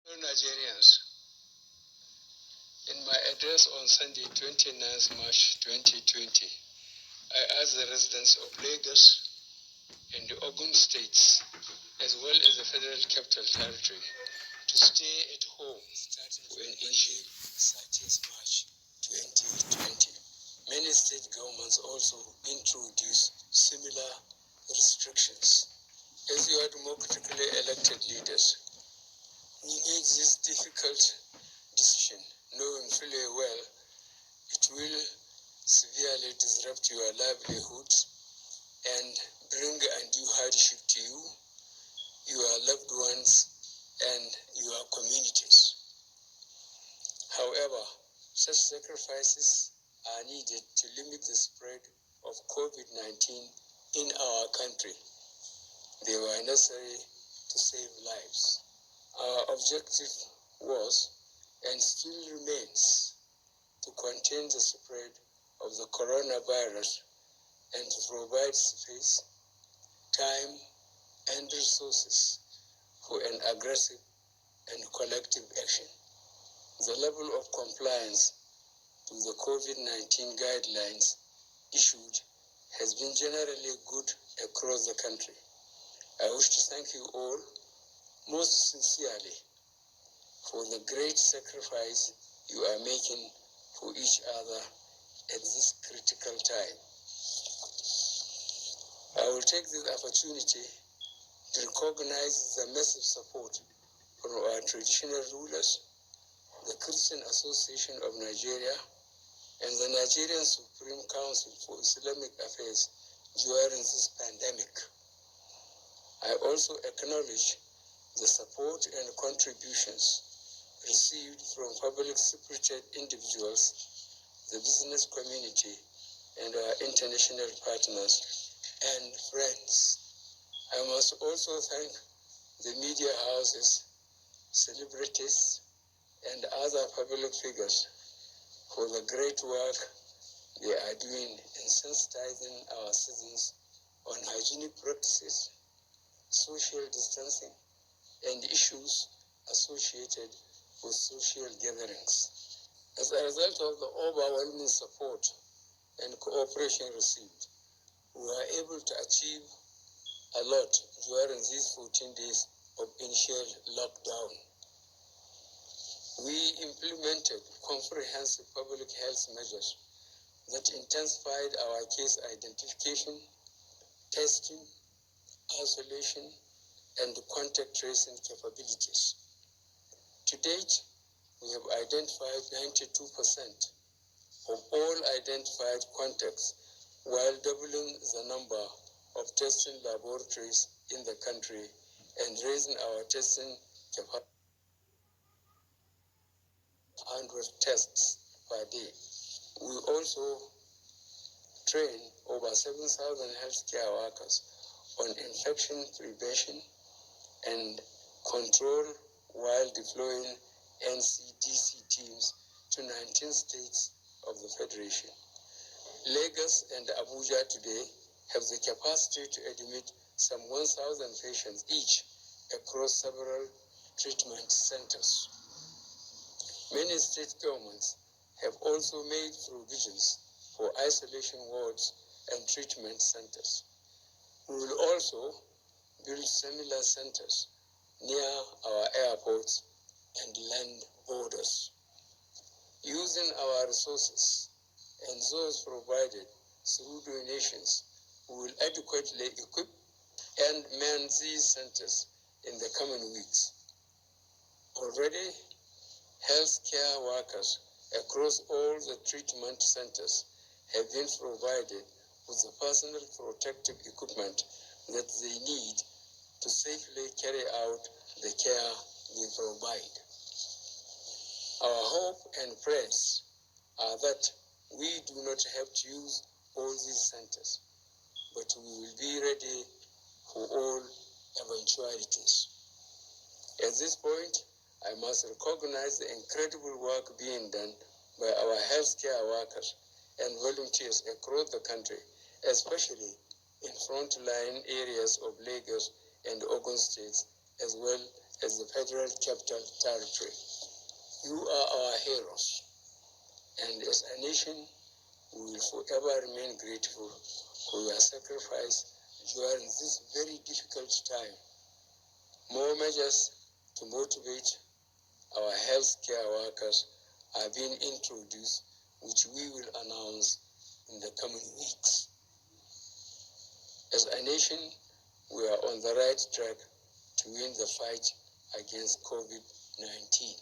Hello, Nigerians. In my address on Sunday, 29th March 2020, I asked the residents of Lagos and the Ogun states, as well as the Federal Capital Territory, to stay at home starting for an initial 30th March 2020. Many state governments also introduced similar restrictions. As you are democratically elected leaders, we made this difficult decision, knowing fully well it will severely disrupt your livelihoods and bring undue hardship to you, your loved ones, and your communities. However, such sacrifices are needed to limit the spread of COVID-19 in our country. They were necessary to save lives. Our objective was, and still remains, to contain the spread of the coronavirus and to provide space, time, and resources for an aggressive and collective action. The level of compliance to the COVID-19 guidelines issued has been generally good across the country. I wish to thank you all most sincerely for the great sacrifice you are making for each other at this critical time. I will take this opportunity to recognize the massive support from our traditional rulers, the Christian Association of Nigeria, and the Nigerian Supreme Council for Islamic Affairs during this pandemic. I also acknowledge the support and contributions received from public-spirited individuals, the business community, and our international partners and friends. I must also thank the media houses, celebrities, and other public figures for the great work they are doing in sensitizing our citizens on hygienic practices, social distancing, and issues associated with social gatherings. As a result of the overwhelming support and cooperation received, we were able to achieve a lot during these 14 days of initial lockdown. We implemented comprehensive public health measures that intensified our case identification, testing, isolation, and contact tracing capabilities. To date, we have identified 92% of all identified contacts, while doubling the number of testing laboratories in the country and raising our testing capacity 100 tests per day. We also train over 7,000 healthcare workers on infection prevention and control while deploying NCDC teams to 19 states of the Federation. Lagos and Abuja today have the capacity to admit some 1,000 patients each across several treatment centers. Many state governments have also made provisions for isolation wards and treatment centers. We will also build similar centers near our airports and land borders. Using our resources and those provided through donations, we will adequately equip and man these centers in the coming weeks. Already, healthcare workers across all the treatment centers have been provided with the personal protective equipment that they need to safely carry out the care they provide. Our hope and prayers are that we do not have to use all these centers, but we will be ready for all eventualities. At this point, I must recognize the incredible work being done by our healthcare workers and volunteers across the country, especially in frontline areas of Lagos and Ogun states, as well as the Federal Capital Territory. You are our heroes, and as a nation, we will forever remain grateful for your sacrifice during this very difficult time. More measures to motivate our healthcare workers are being introduced, which we will announce in the coming weeks. As a nation, we are on the right track to win the fight against COVID-19.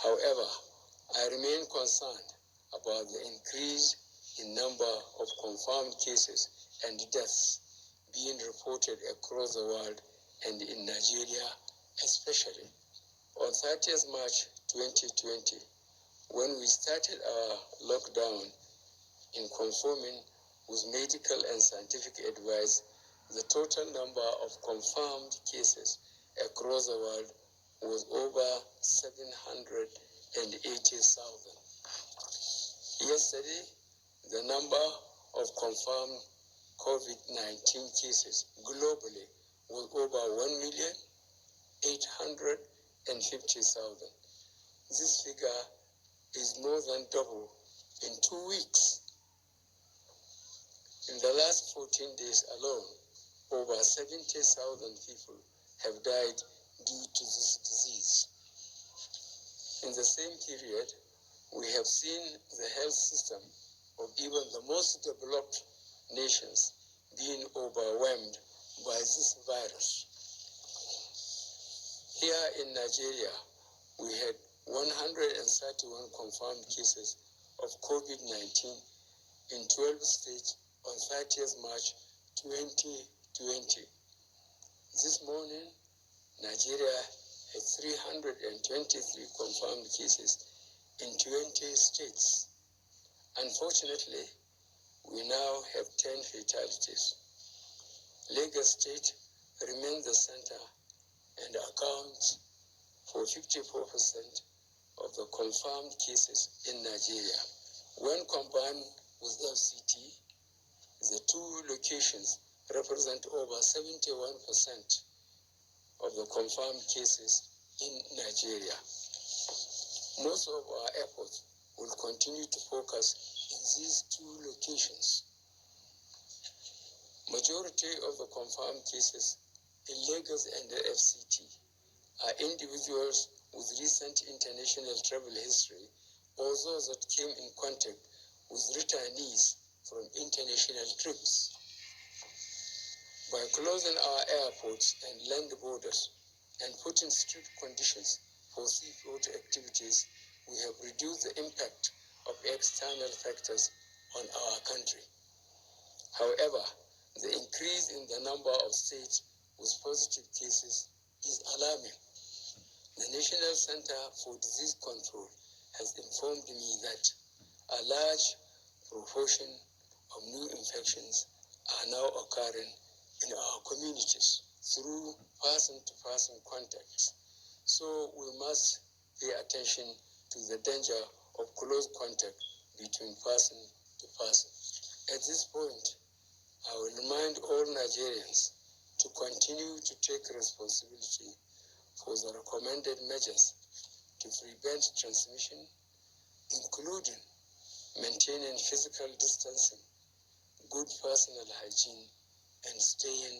However, I remain concerned about the increase in number of confirmed cases and deaths being reported across the world and in Nigeria especially. On 30th March 2020, when we started our lockdown in conforming with medical and scientific advice, the total number of confirmed cases across the world was over 780,000. Yesterday, the number of confirmed COVID-19 cases globally was over 1,850,000. This figure is more than double in 2 weeks. In the last 14 days alone, over 70,000 people have died due to this disease. In the same period, we have seen the health system of even the most developed nations being overwhelmed by this virus. Here in Nigeria, we had 131 confirmed cases of COVID-19 in 12 states on 30th March 2020. This morning, Nigeria had 323 confirmed cases in 20 states. Unfortunately, we now have 10 fatalities. Lagos State remains the center and accounts for 54% of the confirmed cases in Nigeria. When combined with FCT, the two locations represent over 71% of the confirmed cases in Nigeria. Most of our efforts will continue to focus in these two locations. Majority of the confirmed cases in Lagos and the FCT are individuals with recent international travel history or those that came in contact with returnees from international trips. By closing our airports and land borders and putting strict conditions for seafood activities, we have reduced the impact of external factors on our country. However, the increase in the number of states with positive cases is alarming. The National Center for Disease Control has informed me that a large proportion of new infections are now occurring in our communities through person-to-person contacts. So we must pay attention to the danger of close contact between person to person. At this point, I will remind all Nigerians to continue to take responsibility for the recommended measures to prevent transmission, including maintaining physical distancing, good personal hygiene, and staying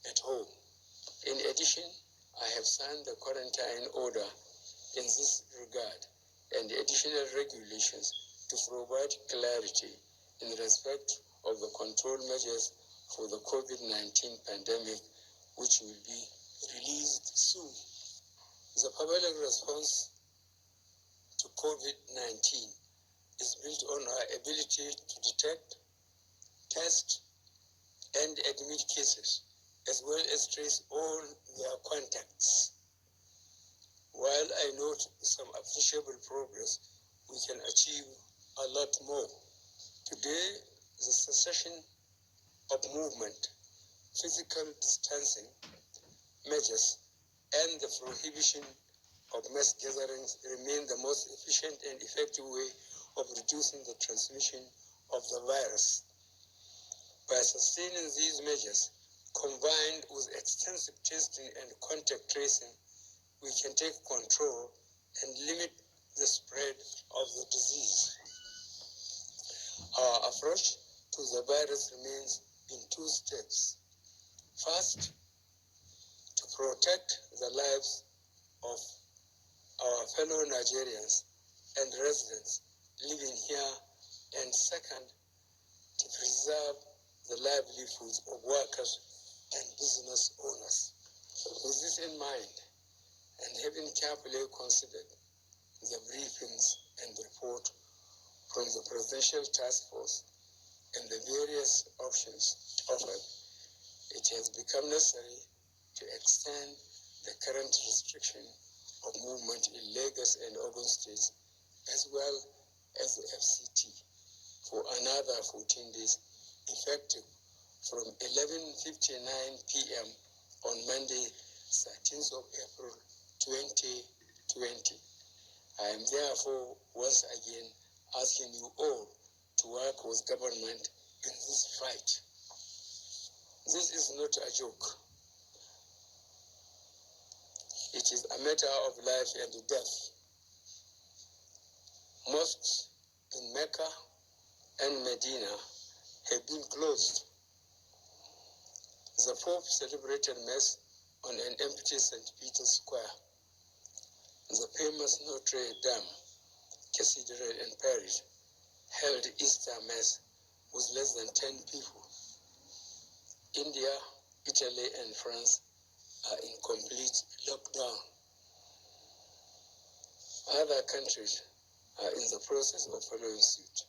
at home. In addition, I have signed the quarantine order in this regard and additional regulations to provide clarity in respect of the control measures for the COVID-19 pandemic, which will be released soon. The public response to COVID-19 is built on our ability to detect, test, and admit cases, as well as trace all their contacts. While I note some appreciable progress, we can achieve a lot more. Today, the cessation of movement, physical distancing measures, and the prohibition of mass gatherings remain the most efficient and effective way of reducing the transmission of the virus. By sustaining these measures, combined with extensive testing and contact tracing, we can take control and limit the spread of the disease. Our approach to the virus remains in two steps. First, to protect the lives of our fellow Nigerians and residents living here, and second, to preserve the livelihoods of workers and business owners. With this in mind, and having carefully considered the briefings and report from the Presidential Task Force and the various options offered, it has become necessary to extend the current restriction of movement in Lagos and Ogun states, as well as the FCT, for another 14 days, effective from 11:59 p.m. on Monday, 13th of April 2020. I am therefore once again asking you all to work with government in this fight. This is not a joke. It is a matter of life and death. Mosques in Mecca and Medina have been closed. The Pope celebrated Mass on an empty St. Peter's Square. The famous Notre Dame Cathedral in Paris held Easter Mass with less than 10 people. India, Italy, and France are in complete lockdown. Other countries are in the process of following suit.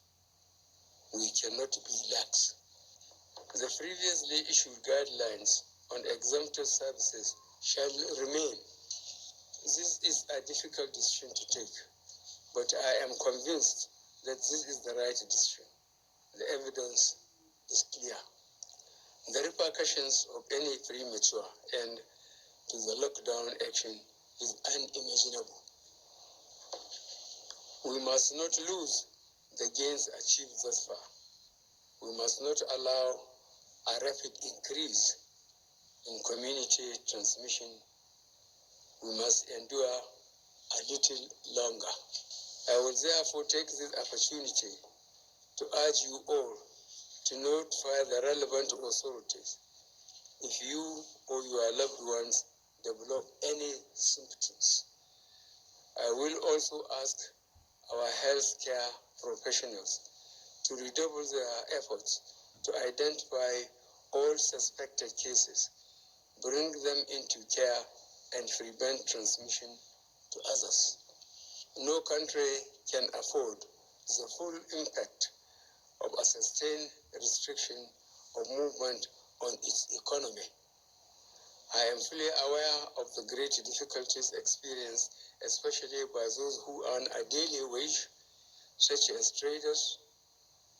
We cannot be lax. The previously issued guidelines on exempted services shall remain. This is a difficult decision to take, but I am convinced that this is the right decision. The evidence is clear. The repercussions of any premature end to the lockdown action is unimaginable. We must not lose the gains achieved thus far. We must not allow a rapid increase in community transmission. We must endure a little longer. I will therefore take this opportunity to urge you all to notify the relevant authorities if you or your loved ones develop any symptoms. I will also ask our healthcare professionals to redouble their efforts to identify all suspected cases, bring them into care, and prevent transmission to others. No country can afford the full impact of a sustained restriction of movement on its economy. I am fully aware of the great difficulties experienced, especially by those who earn a daily wage, such as traders,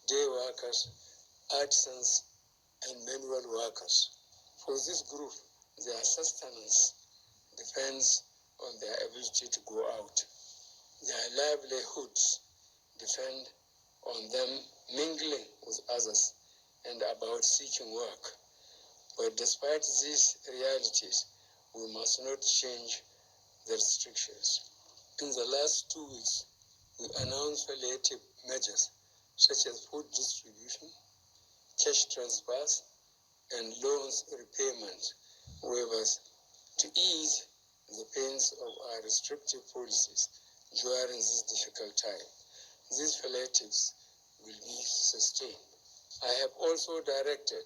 day workers, artisans, and manual workers. For this group, their sustenance depends on their ability to go out. Their livelihoods depend on them mingling with others and about seeking work. But despite these realities, we must not change the restrictions. In the last 2 weeks, we announced palliative measures such as food distribution, cash transfers, and loans repayment waivers to ease the pains of our restrictive policies during this difficult time. These palliatives will be sustained. I have also directed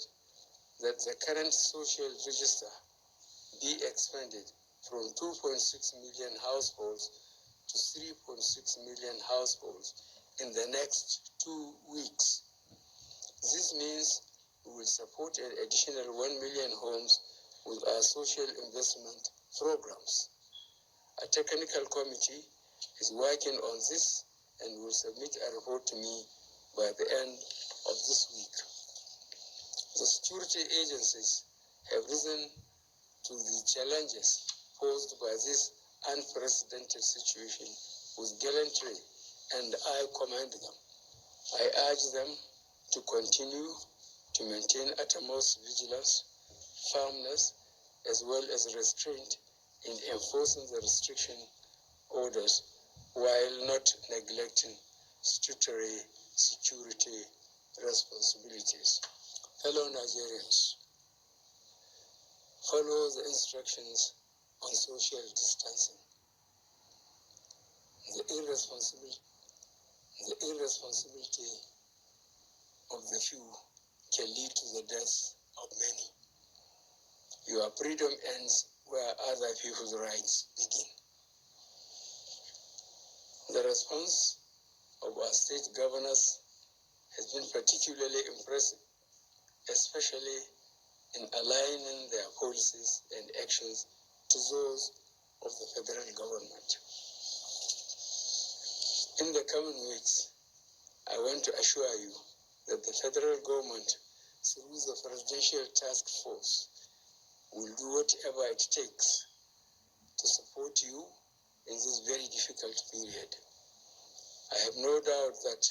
that the current social register be expanded from 2.6 million households to 3.6 million households in the next 2 weeks. This means we will support an additional 1 million homes with our social investment programs. A technical committee is working on this and will submit a report to me by the end of this week. The security agencies have risen to the challenges posed by this unprecedented situation with gallantry, and I commend them. I urge them to continue to maintain utmost vigilance, firmness, as well as restraint in enforcing the restriction orders while not neglecting statutory security responsibilities. Fellow Nigerians, follow the instructions on social distancing. The irresponsibility of the few can lead to the death of many. Your freedom ends where other people's rights begin. The response of our state governors has been particularly impressive, especially in aligning their policies and actions to those of the federal government. In the coming weeks, I want to assure you that the federal government, through the Presidential Task Force, will do whatever it takes to support you in this very difficult period. I have no doubt that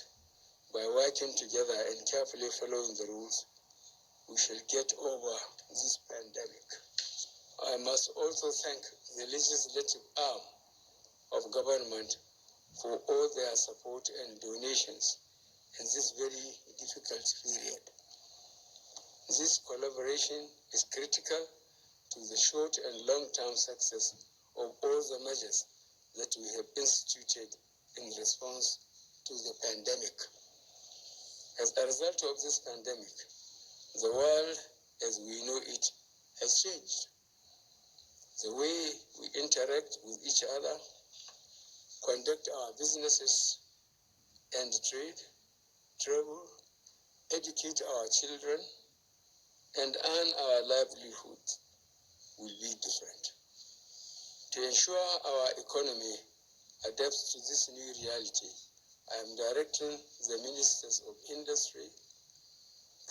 by working together and carefully following the rules, we shall get over this pandemic. I must also thank the legislative arm of government for all their support and donations in this very difficult period. This collaboration is critical to the short and long-term success of all the measures that we have instituted in response to the pandemic. As a result of this pandemic, the world as we know it has changed. The way we interact with each other, conduct our businesses and trade, travel, educate our children, and earn our livelihood will be different. To ensure our economy adapts to this new reality, I am directing the Ministers of Industry,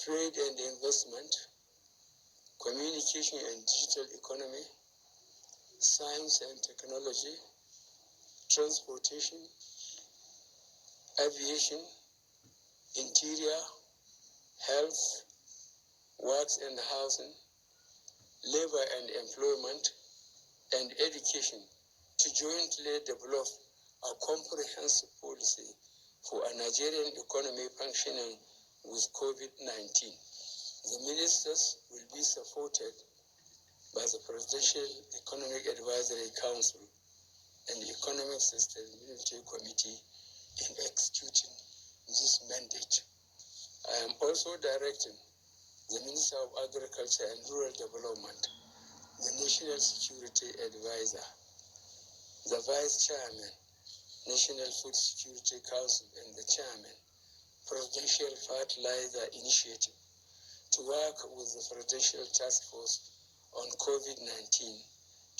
Trade and Investment, Communication and Digital Economy, Science and Technology, Transportation, Aviation, Interior, Health, Works and Housing, Labor and Employment, and Education to jointly develop a comprehensive policy for a Nigerian economy functioning with COVID-19. The ministers will be supported by the Presidential Economic Advisory Council and the Economic Sustainability Committee in executing this mandate. I am also directing the Minister of Agriculture and Rural Development, the National Security Advisor, the Vice Chairman, National Food Security Council, and the Chairman, Presidential Fertilizer Initiative, to work with the Presidential Task Force on COVID-19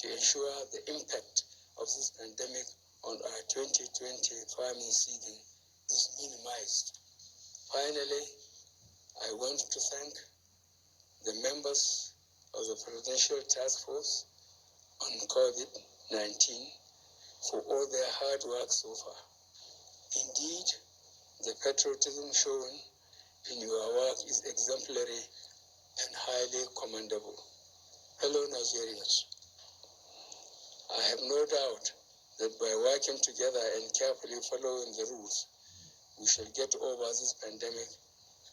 to ensure the impact of this pandemic on our 2020 farming season is minimized. Finally, I want to thank the members of the Presidential Task Force on COVID-19 for all their hard work so far. Indeed, the patriotism shown in your work is exemplary and highly commendable. Fellow Nigerians, I have no doubt that by working together and carefully following the rules, we shall get over this pandemic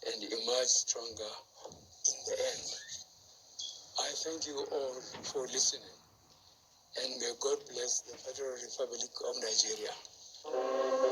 and emerge stronger in the end. I thank you all for listening, and may God bless the Federal Republic of Nigeria.